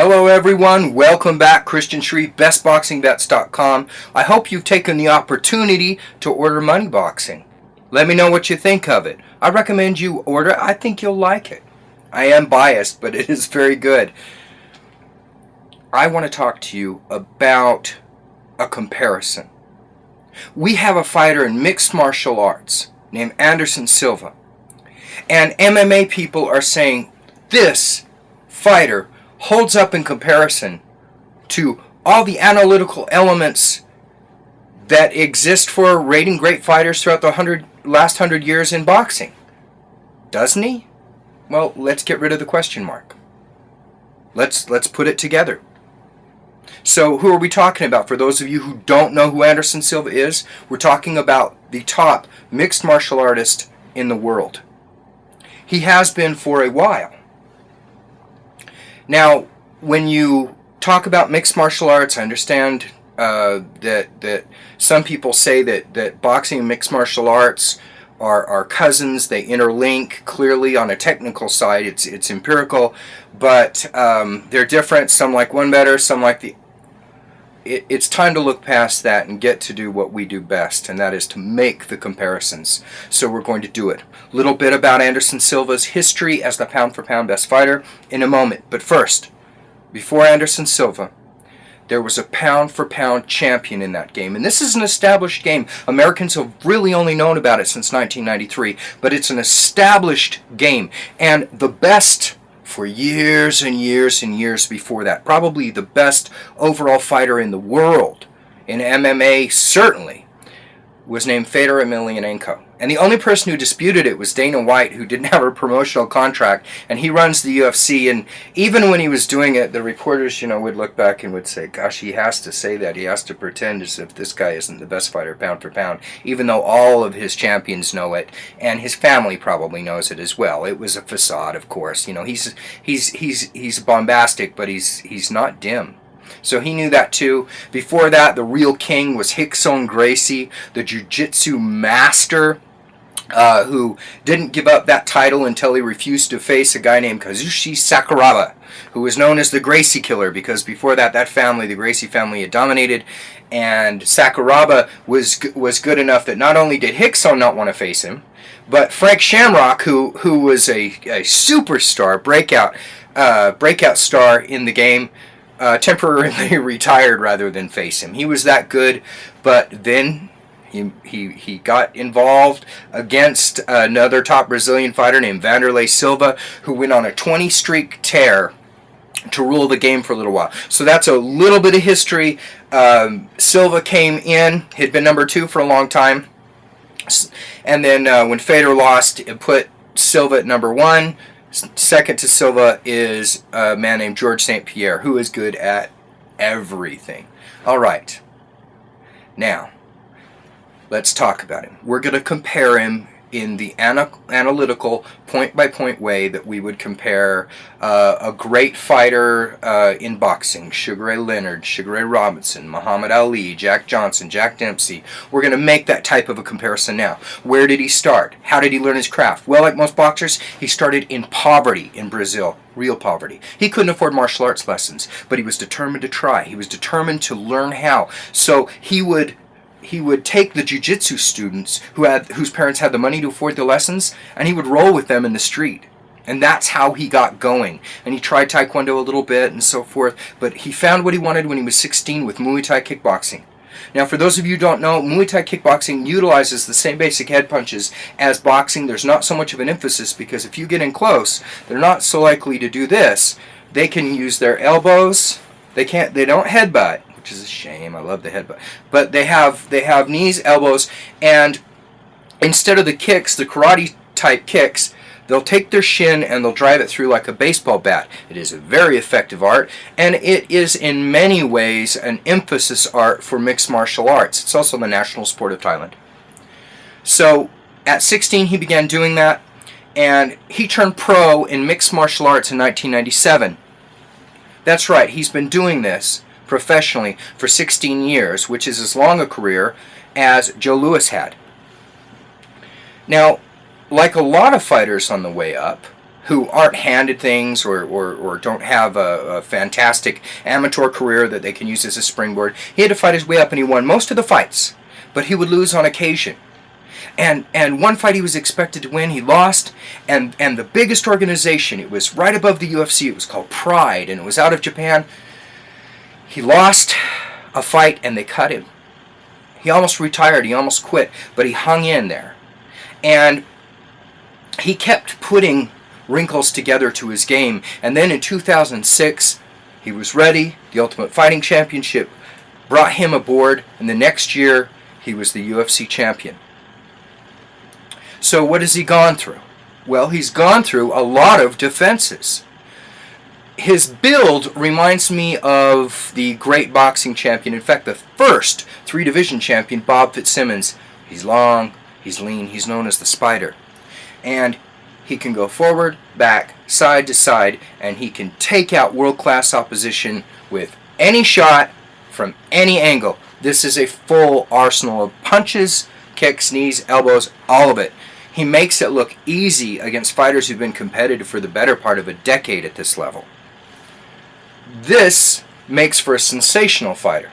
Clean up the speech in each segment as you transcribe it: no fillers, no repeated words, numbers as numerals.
Hello everyone, welcome back. Christian Shreve, bestboxingbets.com. I hope you've taken the opportunity to order Money Boxing. Let me know what you think of it. I recommend you order. I think you'll like it. I am biased, but it is very good. I want to talk to you about a comparison. We have a fighter in mixed martial arts named Anderson Silva. And MMA people are saying this fighter holds up in comparison to all the analytical elements that exist for rating great fighters throughout the last 100 years in boxing. Doesn't he? Well, let's get rid of the question mark. Let's put it together. So who are we talking about? For those of you who don't know who Anderson Silva is, we're talking about the top mixed martial artist in the world. He has been for a while. Now, when you talk about mixed martial arts, I understand that some people say that boxing and mixed martial arts are cousins. They interlink. Clearly, on a technical side, it's empirical, but they're different. Some like one better, some like the. It's time to look past that and get to do what we do best, and that is to make the comparisons. So we're going to do it. A little bit about Anderson Silva's history as the pound-for-pound best fighter in a moment. But first, before Anderson Silva, there was a pound-for-pound champion in that game. And this is an established game. Americans have really only known about it since 1993. But it's an established game. And the best for years and years and years before that. Probably the best overall fighter in the world, in MMA certainly, was named Fedor Emelianenko. And the only person who disputed it was Dana White, who didn't have a promotional contract, and he runs the UFC. And even when he was doing it, the reporters, would look back and would say, gosh, he has to say that. He has to pretend as if this guy isn't the best fighter pound for pound, even though all of his champions know it, and his family probably knows it as well. It was a facade, of course. He's bombastic, but he's not dim. So he knew that too. Before that, the real king was Rickson Gracie, the jiu-jitsu master, who didn't give up that title until he refused to face a guy named Kazushi Sakuraba, who was known as the Gracie Killer, because before that, the Gracie family had dominated, and Sakuraba was good enough that not only did Rickson not want to face him, but Frank Shamrock, who was a superstar, breakout star in the game, temporarily retired rather than face him. He was that good, but then he got involved against another top Brazilian fighter named Vanderlei Silva, who went on a 20-streak tear to rule the game for a little while. So that's a little bit of history. Silva came in, had been number 2 for a long time, and then when Fedor lost, it put Silva at number 1. Second to Silva is a man named George St. Pierre, who is good at everything. All right. Now, let's talk about him. We're going to compare him in the analytical, point-by-point way that we would compare a great fighter in boxing. Sugar Ray Leonard, Sugar Ray Robinson, Muhammad Ali, Jack Johnson, Jack Dempsey. We're going to make that type of a comparison now. Where did he start? How did he learn his craft? Well, like most boxers, he started in poverty in Brazil. Real poverty. He couldn't afford martial arts lessons, but he was determined to try. He was determined to learn how. So he would take the jiu-jitsu students whose parents had the money to afford the lessons, and he would roll with them in the street. And that's how he got going. And he tried Taekwondo a little bit and so forth, but he found what he wanted when he was 16 with Muay Thai kickboxing. Now, for those of you who don't know, Muay Thai kickboxing utilizes the same basic head punches as boxing. There's not so much of an emphasis, because if you get in close, they're not so likely to do this. They can use their elbows. They don't headbutt, which is a shame. I love the headbutt. But they have knees, elbows, and instead of the kicks, the karate type kicks, they'll take their shin and they'll drive it through like a baseball bat. It is a very effective art, and it is in many ways an emphasis art for mixed martial arts. It's also the national sport of Thailand. So at 16 he began doing that, and he turned pro in mixed martial arts in 1997. That's right, he's been doing this professionally for 16 years, which is as long a career as Joe Louis had. Now, like a lot of fighters on the way up, who aren't handed things or don't have a fantastic amateur career that they can use as a springboard. He had to fight his way up, and he won most of the fights, but he would lose on occasion. And one fight he was expected to win, he lost, and the biggest organization, it was right above the UFC, it was called Pride, and it was out of Japan. He lost a fight, and they cut him. He almost retired, he almost quit, but he hung in there. And he kept putting wrinkles together to his game, and then in 2006, he was ready. The Ultimate Fighting Championship brought him aboard, and the next year, he was the UFC champion. So what has he gone through? Well, he's gone through a lot of defenses. His build reminds me of the great boxing champion, in fact, the first three-division champion, Bob Fitzsimmons. He's long, he's lean, he's known as the Spider. And he can go forward, back, side to side, and he can take out world-class opposition with any shot from any angle. This is a full arsenal of punches, kicks, knees, elbows, all of it. He makes it look easy against fighters who've been competitive for the better part of a decade at this level. This makes for a sensational fighter.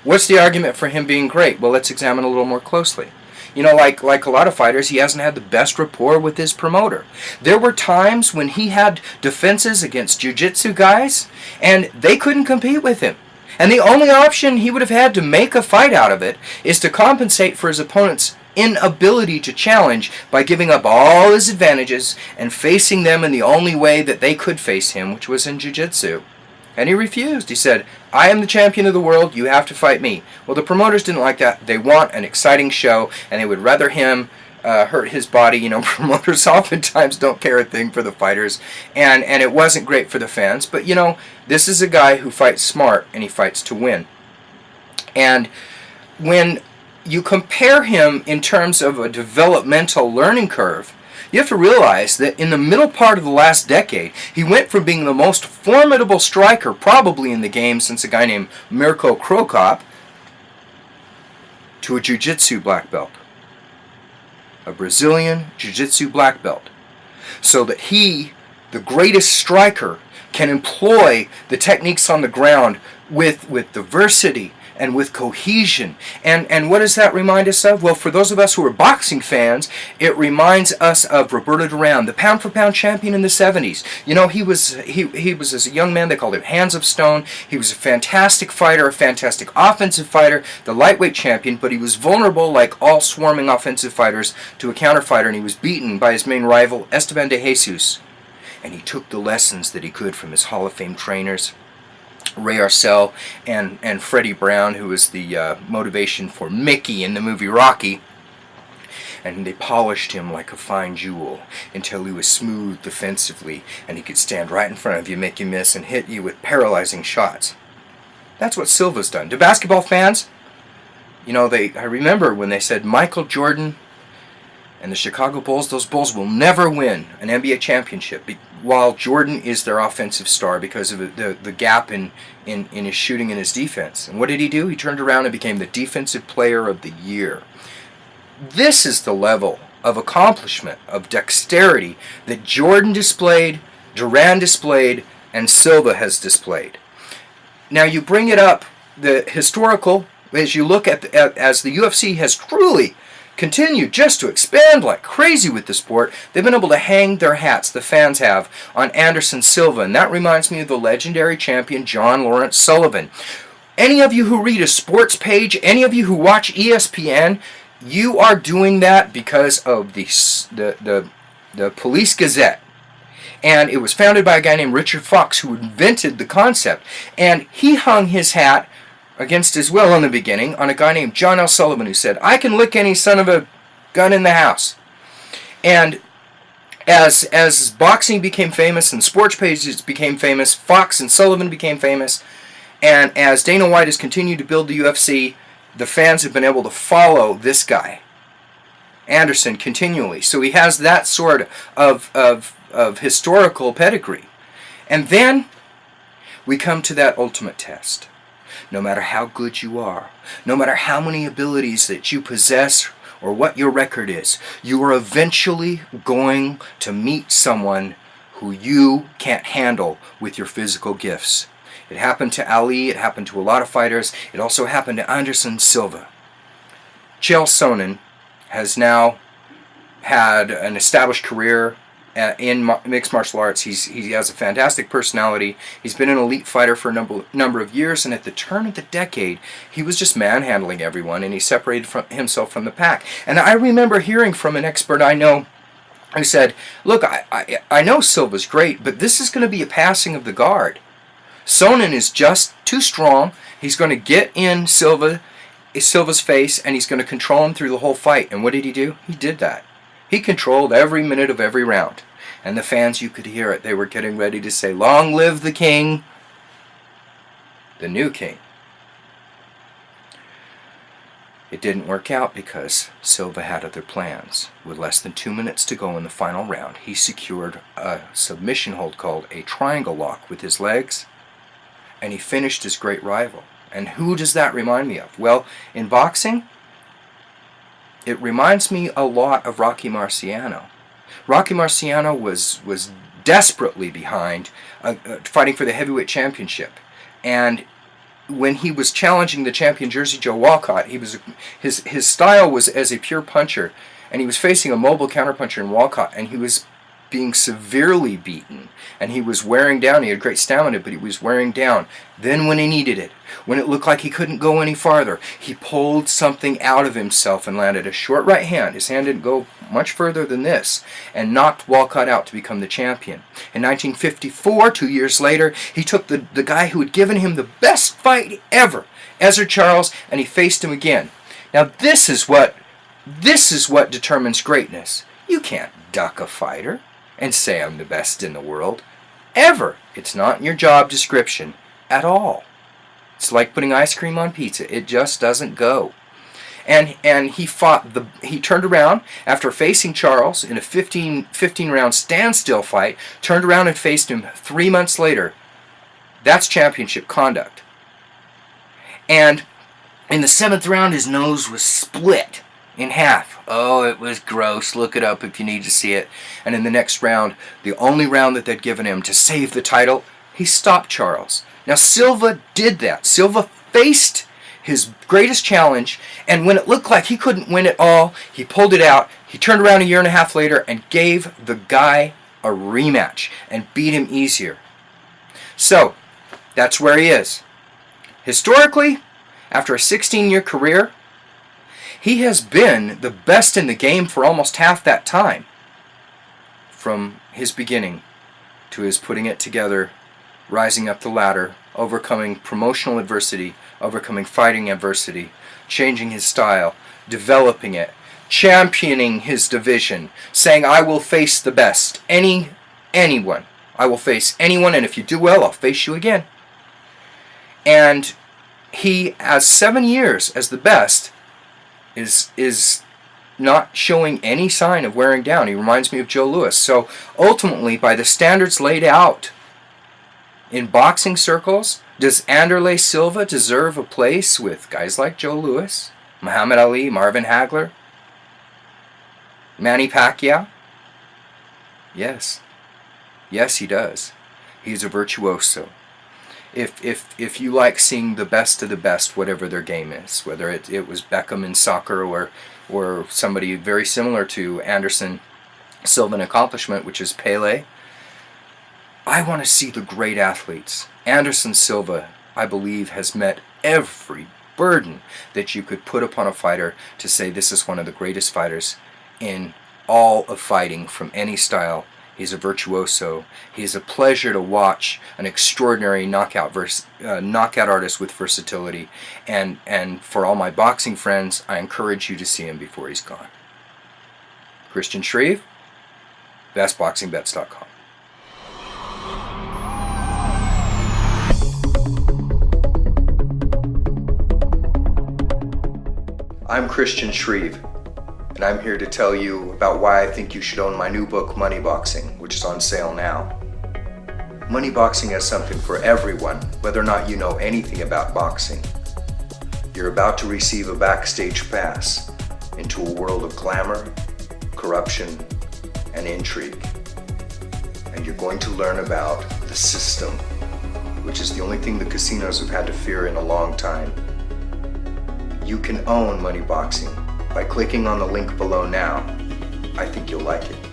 What's the argument for him being great? Well, let's examine a little more closely. You know, like a lot of fighters, he hasn't had the best rapport with his promoter. There were times when he had defenses against jiu-jitsu guys, and they couldn't compete with him. And the only option he would have had to make a fight out of it is to compensate for his opponent's inability to challenge by giving up all his advantages and facing them in the only way that they could face him, which was in jiu-jitsu. And he refused. He said, I am the champion of the world, you have to fight me. Well, the promoters didn't like that. They want an exciting show, and they would rather him hurt his body. You know, promoters oftentimes don't care a thing for the fighters, and it wasn't great for the fans. But, you know, this is a guy who fights smart, and he fights to win. And when you compare him in terms of a developmental learning curve, you have to realize that in the middle part of the last decade, he went from being the most formidable striker probably in the game since a guy named Mirko Cro Cop to a jiu-jitsu black belt. A Brazilian jiu-jitsu black belt. So that he, the greatest striker, can employ the techniques on the ground with diversity and with cohesion. And what does that remind us of? Well, for those of us who are boxing fans, it reminds us of Roberto Duran, the pound-for-pound champion in the 70s. You know, he was as a young man, they called him Hands of Stone. He was a fantastic fighter, a fantastic offensive fighter, the lightweight champion, but he was vulnerable, like all swarming offensive fighters, to a counter-fighter, and he was beaten by his main rival, Esteban de Jesus. And he took the lessons that he could from his Hall of Fame trainers, Ray Arcel and Freddie Brown, who was the motivation for Mickey in the movie Rocky. And they polished him like a fine jewel until he was smooth defensively, and he could stand right in front of you, make you miss, and hit you with paralyzing shots. That's what Silva's done. To basketball fans, you know, I remember when they said Michael Jordan and the Chicago Bulls, those Bulls will never win an NBA championship while Jordan is their offensive star because of the gap in his shooting and his defense. And what did he do? He turned around and became the Defensive Player of the Year. This is the level of accomplishment, of dexterity that Jordan displayed, Duran displayed, and Silva has displayed. Now you bring it up, the historical, as you look at as the UFC has truly continued just to expand like crazy with the sport, they've been able to hang their hats, the fans have, on Anderson Silva. And that reminds me of the legendary champion John Lawrence Sullivan. Any of you who read a sports page, any of you who watch ESPN, you are doing that because of the Police Gazette. And it was founded by a guy named Richard Fox who invented the concept. And he hung his hat against his will in the beginning on a guy named John L. Sullivan, who said, I can lick any son of a gun in the house. And as boxing became famous and sports pages became famous, Fox and Sullivan became famous, and as Dana White has continued to build the UFC, the fans have been able to follow this guy, Anderson, continually. So he has that sort of historical pedigree. And then we come to that ultimate test. No matter how good you are, no matter how many abilities that you possess or what your record is, you are eventually going to meet someone who you can't handle with your physical gifts. It happened to Ali, it happened to a lot of fighters, it also happened to Anderson Silva. Chael Sonnen has now had an established career in mixed martial arts. He has a fantastic personality. He's been an elite fighter for a number of years, and at the turn of the decade, he was just manhandling everyone, and he separated himself from the pack. And I remember hearing from an expert I know who said, look, I know Silva's great, but this is going to be a passing of the guard. Sonnen is just too strong. He's going to get in Silva's face, and he's going to control him through the whole fight. And what did he do? He did that. He controlled every minute of every round. And the fans, you could hear it. They were getting ready to say, long live the king, the new king. It didn't work out because Silva had other plans. With less than 2 minutes to go in the final round, he secured a submission hold called a triangle lock with his legs, and he finished his great rival. And who does that remind me of? Well, in boxing, it reminds me a lot of Rocky Marciano. Rocky Marciano was desperately behind fighting for the heavyweight championship. And when he was challenging the champion Jersey Joe Walcott, his style was as a pure puncher, and he was facing a mobile counterpuncher in Walcott, and he was being severely beaten, and he was wearing down. He had great stamina, but he was wearing down. Then when he needed it, when it looked like he couldn't go any farther, he pulled something out of himself and landed a short right hand. His hand didn't go much further than this, and knocked Walcott out to become the champion. In 1954, 2 years later, he took the guy who had given him the best fight ever, Ezzard Charles, and he faced him again. Now this is what determines greatness. You can't duck a fighter and say I'm the best in the world. Ever. It's not in your job description at all. It's like putting ice cream on pizza. It just doesn't go. And he turned around after facing Charles in a 15 round standstill fight, turned around and faced him 3 months later. That's championship conduct. And in the 7th round, his nose was split in half. Oh, it was gross. Look it up if you need to see it. And in the next round, the only round that they'd given him to save the title, he stopped Charles. Now Silva did that. Silva faced his greatest challenge, and when it looked like he couldn't win it all, he pulled it out. He turned around a year and a half later and gave the guy a rematch and beat him easier. So, that's where he is. Historically, after a 16-year career, he has been the best in the game for almost half that time. From his beginning to his putting it together, rising up the ladder, overcoming promotional adversity, overcoming fighting adversity, changing his style, developing it, championing his division, saying, I will face the best, anyone. I will face anyone, and if you do well, I'll face you again. And he has 7 years as the best, is not showing any sign of wearing down. He reminds me of Joe Louis. So ultimately, by the standards laid out in boxing circles, does Anderson Silva deserve a place with guys like Joe Louis, Muhammad Ali, Marvin Hagler, Manny Pacquiao? Yes. Yes, he does. He's a virtuoso. If you like seeing the best of the best, whatever their game is, whether it was Beckham in soccer or somebody very similar to Anderson Silva in accomplishment, which is Pele, I want to see the great athletes. Anderson Silva, I believe, has met every burden that you could put upon a fighter to say this is one of the greatest fighters in all of fighting from any style. He's a virtuoso. He's a pleasure to watch, an extraordinary knockout artist with versatility. And for all my boxing friends, I encourage you to see him before he's gone. Christian Shreve, bestboxingbets.com. I'm Christian Shreve, and I'm here to tell you about why I think you should own my new book, Money Boxing, which is on sale now. Money Boxing has something for everyone, whether or not you know anything about boxing. You're about to receive a backstage pass into a world of glamour, corruption, and intrigue. and you're going to learn about the system, which is the only thing the casinos have had to fear in a long time. You can own money boxing by clicking on the link below now. I think you'll like it.